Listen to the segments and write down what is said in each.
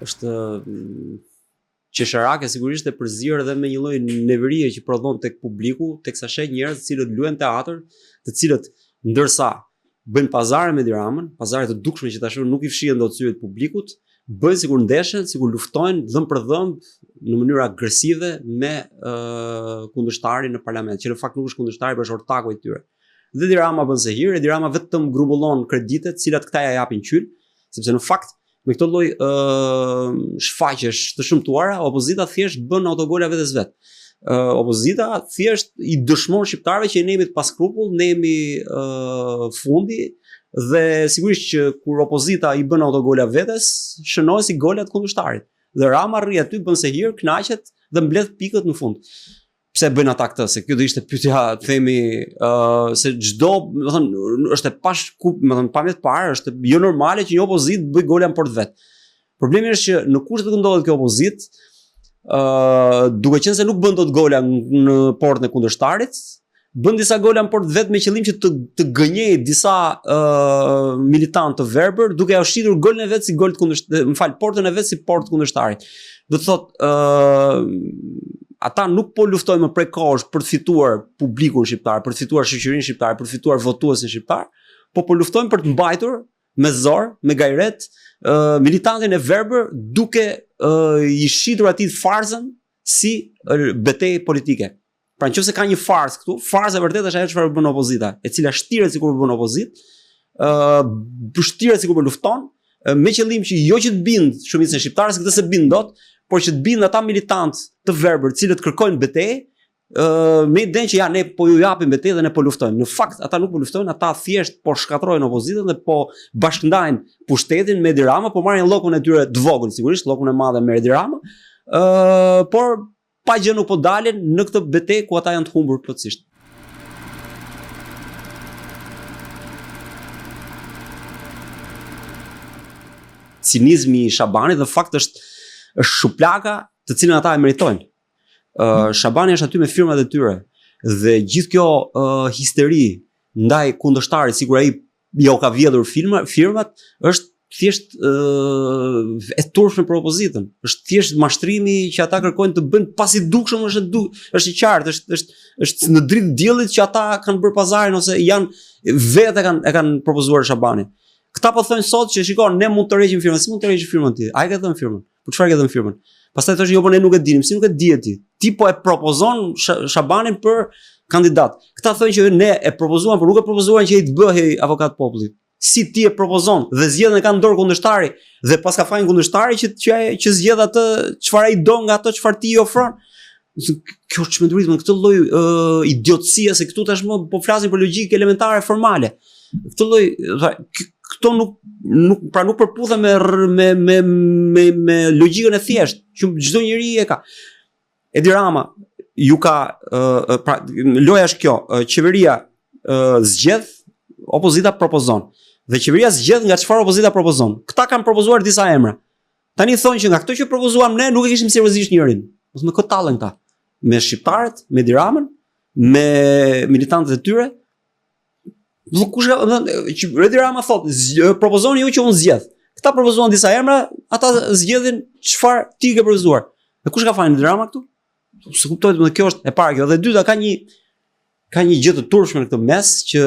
është qesharake sigurisht e përzierë edhe me një lloj neverie që prodhon tek publiku, teksa sheh njerëz të cilët luajnë teatr, të cilët ndërsa bëjnë pazare me Diramën, pazare të dukshme që tash nuk i fshihen dot syret publikut, bëjnë sikur ndeshen, sikur luftojnë dhëm për dhëm në mënyrë agresive me kundërshtarin në parlament, që në fakt nuk është kundërshtari, por është ortaku i tyre. Dhe Dirama bën se hir, Dirama vetëm grumbullon kreditet, cilat këta ja japin qyl, sepse në fakt me këtë lloj shfaqjesh të shëmtuara, opozita thjesht bën autogola vetes vet. Opozita thjesht i dëshmon shqiptarëve që ne jemi të paskrupull, ne jemi fundi dhe sigurisht që kur opozita i bën autogola vetes, shënohen si gola të kundërshtarit. Dhe Rama rri aty, bën se hir, kënaqet dhe mbledh pikët në fund. Pse bëjnë ata këtë? Se kjo do ishte pyetja, themi, se çdo, do të thënë, është e pamjet parë, është jo normale që një opozitë bëj gola në port vet. Problemi është që në kushtet që ndodhet kjo opozitë, duke qenë se nuk bën dot gola në portën e kundërshtarit, bën disa gola në port vet me qëllim që të gënjej disa militantë të verbër, duke ja ushitur golën e vet si gol të kundërshtarit, portën e vet si port të kundërshtarit. Do të thotë, ata nuk po luftojnë më prej kohësh për të fituar publikun shqiptar, për të fituar shoqërinë shqiptare, për të fituar votuesin shqiptar, po luftojnë për të mbajtur me zor, me gajret, militantin e verbër, duke i shitur atij farzën si betejë politike. Pra nëse ka një farzë këtu, farza e vërtetë është ajo çfarë bën opozita, e cila shtiret sikur bën opozitë, shtiret sikur lufton, me qëllim që jo që të bind shumicën e shqiptarëve, se këtë se bind dot, por që të bind ata militantë të verbër, cilët kërkojnë betejë, me idenë që ja ne po ju japim betejë dhe ne po luftojmë. Në fakt ata nuk po luftojnë, ata thjesht po shkatrojnë opozitën dhe po bashkëndajnë pushtetin me Dirama, po marrin llokun e tyre të vogël, sigurisht llokun e madh me Dirama, por pa gjë nuk po dalin në këtë betejë ku ata janë të humbur plotësisht. Cinizmi i Shabanit në fakt është shuplaka të cilën ata e meritojnë. Shabani është aty me firmat e tyre dhe gjithë kjo histeri ndaj kundërshtarit, sikur ai jo ka vjedhur firmat, është thjesht e turpshme për opozitën. Është thjesht mashtrimi që ata kërkojnë të bëjnë pasi dukshëm, është i qartë, është në dritë diellit që ata kanë bërë pazarin ose janë vetë e kanë propozuar Shabanin. Këta po thonë sot që shikon, ne mund të rreqim firmën, si mund të rreqim firmën ti? Ai ka dhënë firmën. Por çfarë ka dhënë firmën? Pastaj thosh jo, po ne nuk e dinim, si nuk e di ti? Ti po e propozon Shabanin për kandidat. Këta thonë që ne e propozuam, por nuk e propozuan që ai të bëhej avokat popullit. Si ti e propozon dhe zgjedhën e kanë dorë kundërshtari dhe pas ka fajin kundërshtari që zgjedh atë çfarë ai do nga ato çfarë ti i ofron. Kjo është çmendurit me këtë lloj idiotësie, se këtu tashmë po flasim për logjikë elementare formale. Këtë lloj këto nuk përputhen me logjikën e thjeshtë që çdo njeri e ka. Edi Rama ju ka pra loja është kjo, qeveria zgjedh, opozita propozon. Dhe qeveria zgjedh nga çfarë opozita propozon. Këta kanë propozuar disa emra. Tani thonë që nga këto që propozuam ne nuk e kishim seriozisht njërin. Ose me këtë tallën këta. Me shqiptarët, me Diramën, me militantët e tyre. Kush ka, Edi Rama thotë, propozoni ju që unë zgjedh. Këta propozuan disa emra, ata zgjedhin çfarë ti ke propozuar. Dhe kush ka fajin Edi Rama këtu? Se kuptohet, më kjo është e para kjo. Dhe e dyta ka një gjë të turpshme në këtë mes që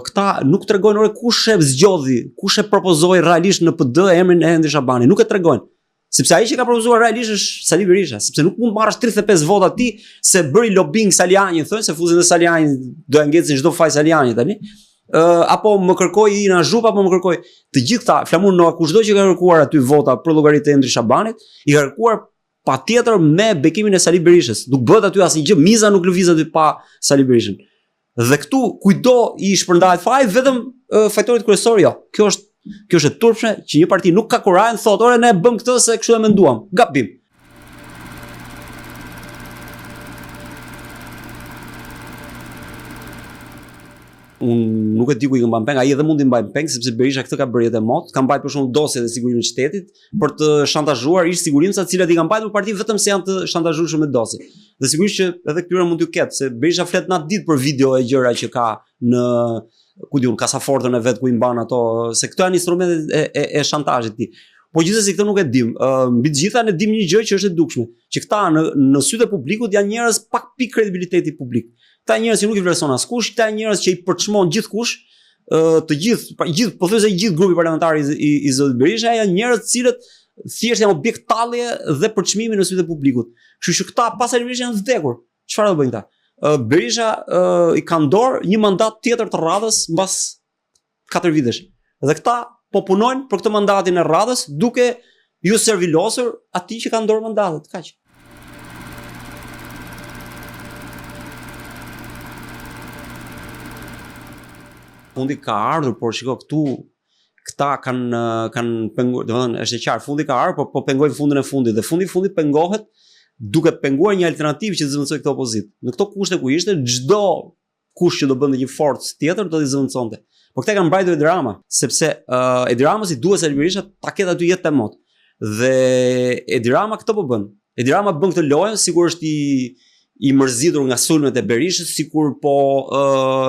këta nuk tregojnë ore kush e zgjodhi, kush e propozoi realisht në PD emrin e Edi Shabanit, nuk e tregojnë. Sepse ai që ka propozuar realisht është Sali Berisha, sepse nuk mund të marrësh 35 vota ti se bëri lobbying Saliani, thonë se fuzin e Saliani do ja ngjecin çdo faj Saliani tani. Apo më kërkoi Ina Zhupa, apo më kërkoi të gjithë këta flamur në kushdo që ka kërkuar aty vota për llogaritë e Edi Shabanit, i ka kërkuar patjetër me bekimin e Sali Berishës. Nuk bëhet aty asnjë gjë, miza nuk lëviz aty pa Sali Berishën. Dhe këtu kujdo i shpërndahet faj vetëm fajtorit kryesor jo. Kjo është e turpshme që një parti nuk ka kurajën, thotë, ore ne bëm këtë se kështu e menduam. Gabim. Unë nuk e di ku i ka mbajnë peng, ai edhe mund t'i mbajnë peng, sepse Berisha këtë ka bërë jetë e mot, ka mbajt për shumë dosje dhe sigurimit shtetit për të shantazhuar ish sigurimca, të cilat i kanë mbajtur parti vetëm se janë të shantazhuar me dosje. Dhe sigurisht që edhe këtyre mund t'ju ketë, se Berisha flet natë ditë për video e gjëra që ka në kasafortën e vet ku i mban ato, se këto janë instrumentet e shantazhit ti. Po gjithsesi këtë nuk e dim. Mbi të gjitha ne dim një gjë që është e dukshme, që këta në sytë e publikut janë njerëz pak pikë kredibiliteti publik. Këta njerëz që nuk i vlerëson askush, këta njerëz që i përçmon gjithkush, të gjithë pothuajse gjithë grupi parlamentar i zotit Berisha janë njerëz të cilët thjesht janë objekt tallje dhe përçmimi në sytë e publikut. Kështu që këta pas Berisha janë vdekur. Çfarë do bëjnë këta? Berisha i ka dorë një mandat tjetër të radhës mbas 4 vitesh. Dhe këta po punojnë për këtë mandatin e radhës duke ju servilosur atij që ka dorë mandatet, kaq. Fundi ka ardhur, por shiko këtu këta kanë penguar, domethënë është e qartë, fundi ka ardhur, po pengojnë fundin e fundit dhe fundi i fundit pengohet duke penguar një alternativë që të zëvendësoj këtë opozitë. Në këto kushte ku ishte, çdo kush që do bënte një forcë tjetër do t'i zëvendësonte. Po këta kanë mbrajtur Edi Rama, sepse Edi Rama si duhet Sali Berisha ta ketë aty jetë të mot. Dhe Edi Rama këtë po bën. Edi Rama bën këtë lojë, sigurisht i mërzitur nga sulmet e Berishës, sikur po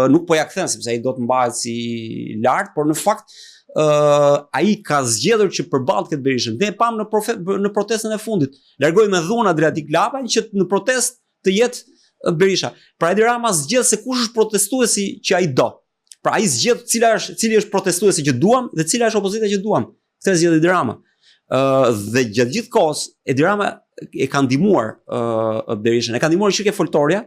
nuk po ja kthen sepse ai do të mbahet si lart, por në fakt ai ka zgjedhur që përballë këtë Berishën. Ne e pam në protestën e fundit. Largoi me dhunë Adriatik Lapaj që në protestë të jetë Berisha. Pra Edi Rama zgjedh se kush është protestuesi që ai do. Pra ai zgjedh cili është protestuesi që duam dhe cila është opozita që duam. Këtë zgjedh Edi Rama. Dhe gjatë gjithë kohës Edi Rama e ka ndihmuar Berishën, e ka ndihmuar shirke foltorja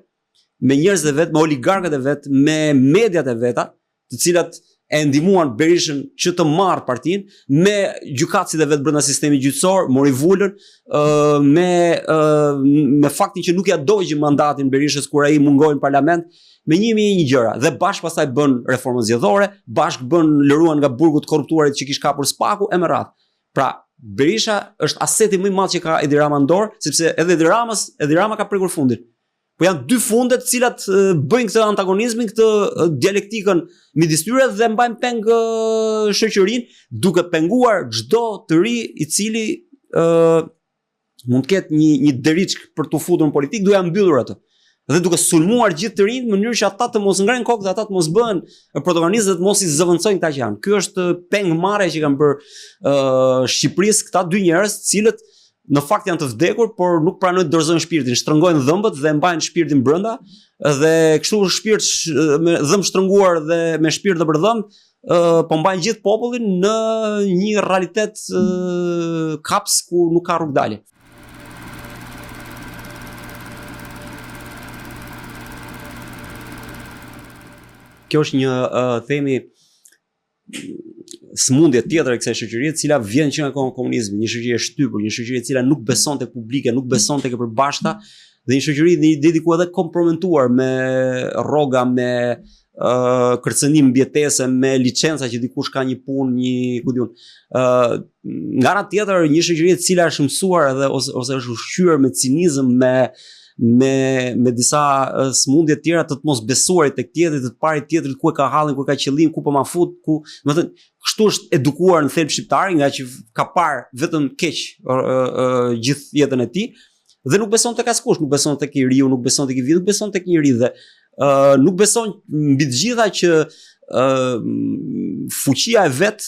me njerëzit e vet, me oligarkët e vet, me mediat e veta, të cilat e ndihmuan Berishën që të marrë partinë, me gjykatësit e vet brenda sistemit gjyqësor, mori vulën, me faktin që nuk ja dogji mandatin Berishës kur ai mungoi në parlament, me një gjëra, dhe bashkë pastaj bën reformën zgjedhore, bashkë lëruan nga burgu të korruptuarit që kishte kapur Spaku e me radhë. Pra Berisha është aseti më i madh që ka Edi Rama në dorë, sepse edhe Edi Rama ka prekur fundin. Po janë dy funde të cilat bëjnë këtë antagonizmin, këtë dialektikën midis tyre dhe mbajnë peng shoqërinë, duke penguar çdo të ri i cili mund të ketë një deriçk për të futur në politikë, duke mbyllur atë. Dhe duke sulmuar gjithë të rinj në mënyrë që ata të mos ngrenë kokë dhe ata të mos bëhen protagonistë dhe të mos i zëvendësojnë këta që janë. Ky është pengmarrja që kanë bërë Shqipërisë këta dy njerëz, të cilët në fakt janë të vdekur, por nuk pranojnë të dorëzojnë shpirtin, shtrëngojnë dhëmbët dhe mbajnë shpirtin brenda, dhe kështu shpirt me dhëmb shtrënguar dhe me shpirt të përdhëmb, po mbajnë gjithë popullin në një realitet kaps ku nuk ka rrugë dalje. Kjo është një themi smundje tjetër e kësaj shoqërie, e cila vjen që nga komunizmi, një shoqëri e shtypur, një shoqëri e cila nuk beson tek publike, nuk beson tek e përbashkëta, dhe një shoqëri diku edhe komprometuar me rroga, me kërcënim mbjetese, me licenca që dikush ka një punë, një ku diun. Nga ana tjetër, një shoqëri e cila është mësuar edhe ose është ushqyer me cinizëm, me disa smundje të tjera të mos besuarit tek tjetri, të parit tjetrit ku e ka hallin, ku e ka qëllim, ku po ma fut, ku, do të thënë, kështu është edukuar në thelb shqiptari, nga që ka parë vetëm keq gjithë jetën e tij dhe nuk beson tek askush, nuk beson tek i riu, nuk beson tek i vit, nuk beson tek njëri dhe nuk beson mbi të gjitha që fuqia e vet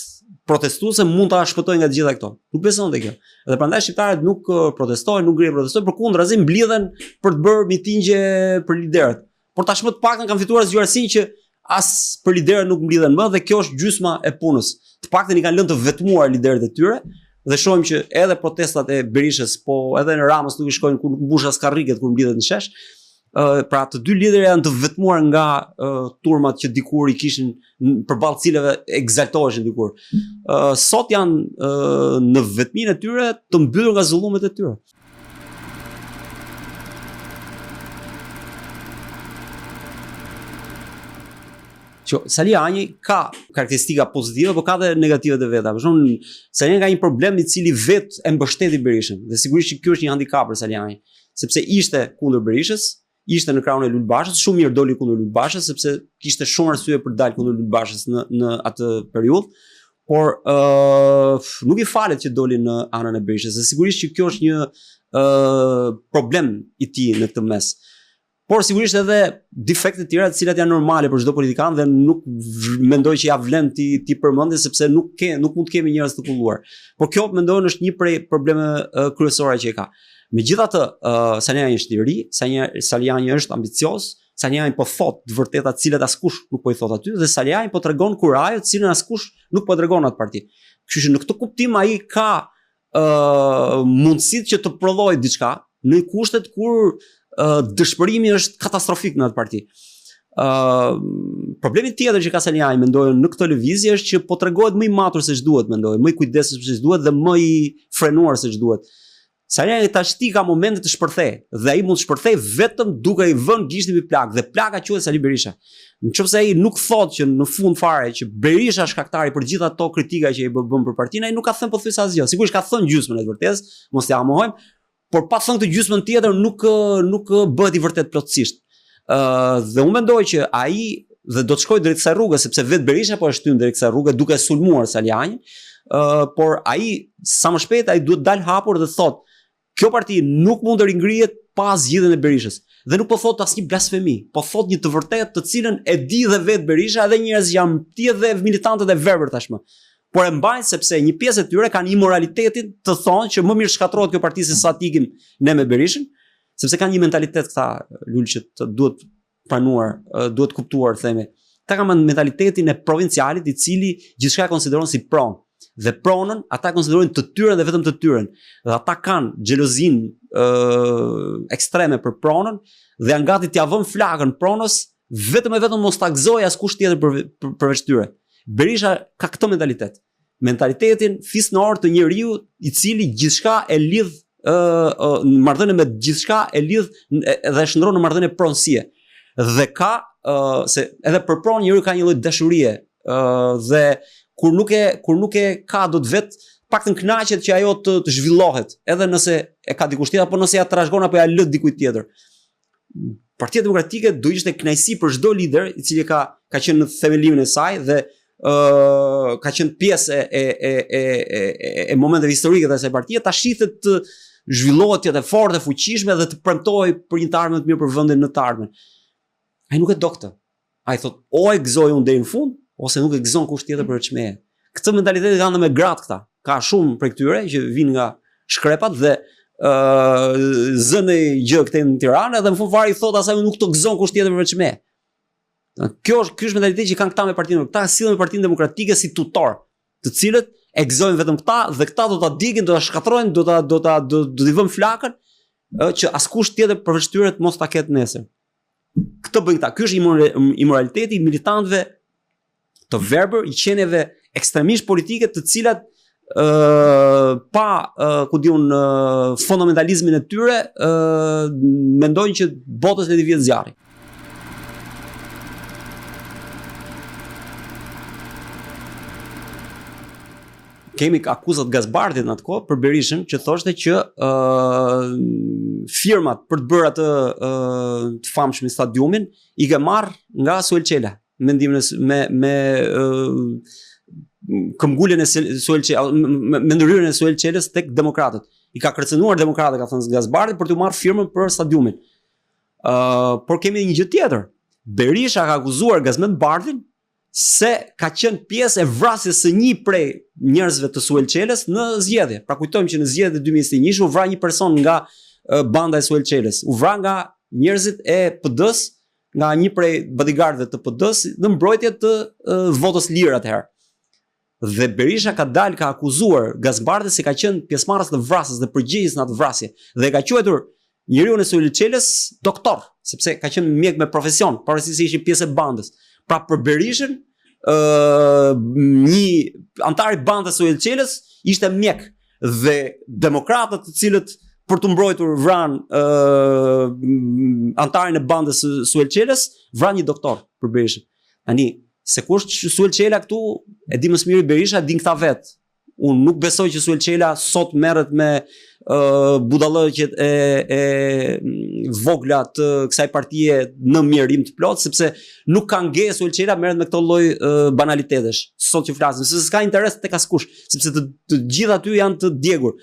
protestuese mund ta shpëtojë nga të gjitha këto. Nuk beson te kjo. Dhe prandaj shqiptarët nuk protestojnë, nuk ngrihen protestojnë, përkundrazi mblidhen për të bërë mitingje për liderët. Por tashmë të paktën kanë fituar zgjuarsinë që as për liderët nuk mblidhen më dhe kjo është gjysma e punës. Të paktën i kanë lënë të vetmuar liderët e tyre dhe shohim që edhe protestat e Berishës, po edhe në Ramës nuk i shkojnë ku nuk mbush as karriket kur mblidhet në shesh. Pra të dy liderë janë të vetmuar nga turmat që dikur i kishin përballë cilëve egzaltoheshin dikur. Sot janë në vetminë e tyre të mbyllur nga zullumet e tyre. Sali Anji ka karakteristika pozitive, por ka dhe negative të veta. Për shembull, Sali Anji ka një problem i cili vetë e mbështeti Berishën. Dhe sigurisht që ky është një handicap për Sali Anji, sepse ishte kundër Berishës, ishte në krahun e Lulbashës, shumë mirë doli kundër Lulbashës sepse kishte shumë arsye për të dalë kundër Lulbashës në atë periudhë, por nuk i falet që doli në anën e Berishës. Dhe sigurisht që kjo është një problem i tij në këtë mes. Por sigurisht edhe defekte të tjera të cilat janë normale për çdo politikan dhe nuk mendoj që ja vlen ti përmendje sepse nuk mund të kemi njerëz të kulluar. Por kjo mendoj është një prej problemeve kryesore që e ka. Megjithatë, Saliani është i ri, Saliani është ambicioz, Saliani po thot të vërtetat të cilat askush nuk po i thot aty dhe Saliani po tregon kurajo të cilën askush nuk po tregon atë parti. Kështu që në këtë kuptim ai ka mundësitë që të prodhojë diçka në kushtet kur dëshpërimi është katastrofik në atë parti. Problemi tjetër që ka Saliani mendoj në këtë lëvizje është që po tregohet më i matur se ç'duhet, mendoj, më i kujdesshëm se ç'duhet dhe më i frenuar se ç'duhet. Saliani tashti ka momente të shpërthej dhe ai mund të shpërthej vetëm duke i vënë gishtin mbi plak dhe plaka quhet Sali Berisha. Nëse ai nuk thotë që në fund fare që Berisha është shkaktari për gjithë ato kritika që i bën për partinë, ai nuk ka thënë pothuajse asgjë. Sigurisht ka thënë gjysmën e vërtetës, mos ja mohojmë, por pa thënë këtë gjysmën tjetër nuk bëhet i vërtet plotësisht. Dhe unë mendoj që ai dhe do të shkojë drejt kësaj rruge sepse vetë Berisha po e shtyn drejt kësaj rruge duke sulmuar Salianin, por ai sa më shpejt ai duhet dal hapur dhe thotë kjo parti nuk mund të ringrihet pa zgjidhjen e Berishës. Dhe nuk po thot asnjë blasfemi, po thot një të vërtetë të cilën e di dhe vetë Berisha edhe njerëz janë ti dhe militantët e verbër tashmë. Por e mbajnë sepse një pjesë e tyre kanë imoralitetin të thonë që më mirë shkatërrohet kjo parti se sa të ikim ne me Berishën, sepse kanë një mentalitet këta lul që të duhet pranuar, duhet kuptuar, themi. Ata kanë mentalitetin e provincialit i cili gjithçka e konsideron si pronë. Dhe pronën ata konsiderojnë të tyren dhe vetëm të tyren. Dhe ata kanë xhelozinë ekstreme për pronën dhe janë gati t'ia vënë flakën pronës vetëm e vetëm mos ta gëzojë askush tjetër përveç tyre. Berisha ka këtë mentalitet. Mentalitetin fisnor të njeriu i cili gjithçka e lidh në marrëdhënie me gjithçka e lidh dhe shndron në marrëdhënie pronësie. Dhe ka se edhe për pronë njeriu ka një lloj dashurie dhe kur nuk e ka do të vet paktën kënaqet që ajo të zhvillohet, edhe nëse e ka dikush tjetër apo nëse ja trashëgon apo ja lë dikujt tjetër. Partia Demokratike do ishte kënaqësi për çdo lider i cili ka qenë në themelimin e saj dhe ka qenë pjesë e momenteve historike të asaj partie, ta shitet të zhvillohet të jetë fortë, fuqishme dhe të premtojë për një të ardhmë të mirë për vendin në të ardhmen. Ai nuk e do këtë. Ai thot o e gëzoj unë deri në fund, ose nuk e gëzon kush tjetër për çmeje. Këtë mentalitet kanë me gratë këta. Ka shumë prej këtyre që vinë nga shkrepat dhe zënë gjë këtej në Tiranë dhe në fund fare i thot asaj nuk të gëzon kush tjetër për çmeje. Ky është mentaliteti që kanë këta me partinë. Këta sillen me Partinë Demokratike si tutor, të cilët e gëzojnë vetëm këta dhe këta do ta digin, do ta shkatërrojnë, do t'i vënë flakën që askush tjetër përveç tyre të mos ta ketë nesër. Këtë bëjnë këta. Ky është imoraliteti i militantëve të verbër, i qenieve ekstremisht politike të cilat pa fundamentalizmin e tyre mendojnë që botës le të vjetë zjarri. Kemi akuzat Gazbardit në atë kohë për Berishën që thoshte që firmat për të bërë atë të famshëm stadiumin i ka marrë nga Suel Çela. Me këmbguljen e Suel Çelës, me ndryrën e Suel Çelës tek demokratët. I ka kërcënuar demokratët, ka thënë Gazbardi, për të marrë firmën për stadiumin. Por kemi një gjë tjetër. Berisha ka akuzuar Gazbardin se ka qenë pjesë e vrasjes së një prej njerëzve të Suel Çelës në zgjedhje. Pra kujtojmë që në zgjedhjet e 2021 u vra një person nga banda e Suel Çelës. U vra nga njerëzit e PD-s, nga një prej bodyguardëve të PD-s në mbrojtje të votës lirë atëherë. Dhe Berisha ka akuzuar Gazbardin se ka qenë pjesëmarrës në vrasjes dhe përgjegjës në atë vrasje dhe ka quajtur njeriu në Suel Çelës doktor, sepse ka qenë mjek me profesion, pavarësisht se ishte pjesë e bandës. Pra për Berishën, një antar i bandës Suel Çelës ishte mjek dhe demokratët të cilët për të mbrojtur vran antarin e bandës Suel Çelës, vran një doktor për Berishën. Tani, se kush Suel Çela këtu e di më së miri Berisha, din këta vetë. Unë nuk besoj që Suel Çela sot merret me budallëqet e vogla të kësaj partie në mjerim të plot, sepse nuk ka nge Suel Çela merret me këto lloj banalitetesh. Sot që flasim, se s'ka interes tek askush, sepse të gjithë aty janë të djegur.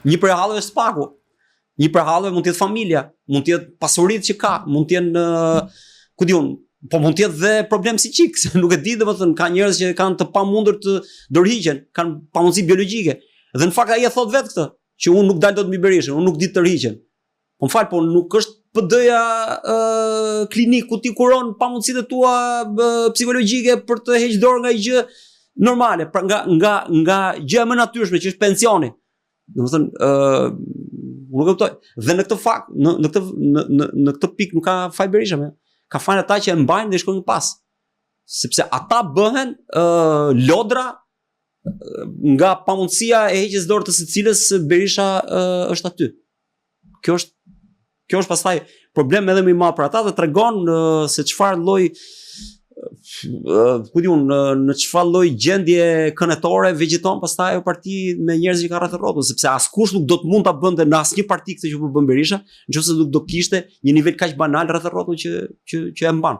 Një prej hallëve është spaku. Një prej hallëve mund të jetë familja, mund të jetë pasuritë që ka, mund të jenë ku diun, po mund të jetë dhe problem psiqik, se nuk e di domethënë ka njerëz që kanë të pamundur të dorëhiqen, kanë pamundësi biologjike. Dhe në fakt ai e thot vetë këtë, që unë nuk dal dot mbi Berishën, unë nuk di të tërhiqem. Po m'fal, po nuk është PD-ja klinik ku ti kuron pamundësitë tua psikologjike për të heqë dorë nga një gjë normale, pra nga gjëja më natyrshme që është pensioni. Domethënë nuk e kuptoj. Dhe në këtë fakt, në këtë pikë nuk ka faj Berisha, ka fajin ata që e mbajnë dhe shkojnë pas. Sepse ata bëhen lodra nga pamundësia e heqjes dorë të secilës Berisha është aty. Kjo është pastaj problem edhe më i madh për ata dhe tregon se çfarë lloj në çfarë lloj gjendje kënetore vegjeton pastaj ajo parti me njerëz që ka rreth rrotës, sepse askush nuk do të mund ta bënte në asnjë parti këtë që po bën Berisha, nëse nuk do kishte një nivel kaq banal rreth rrotës që e mban.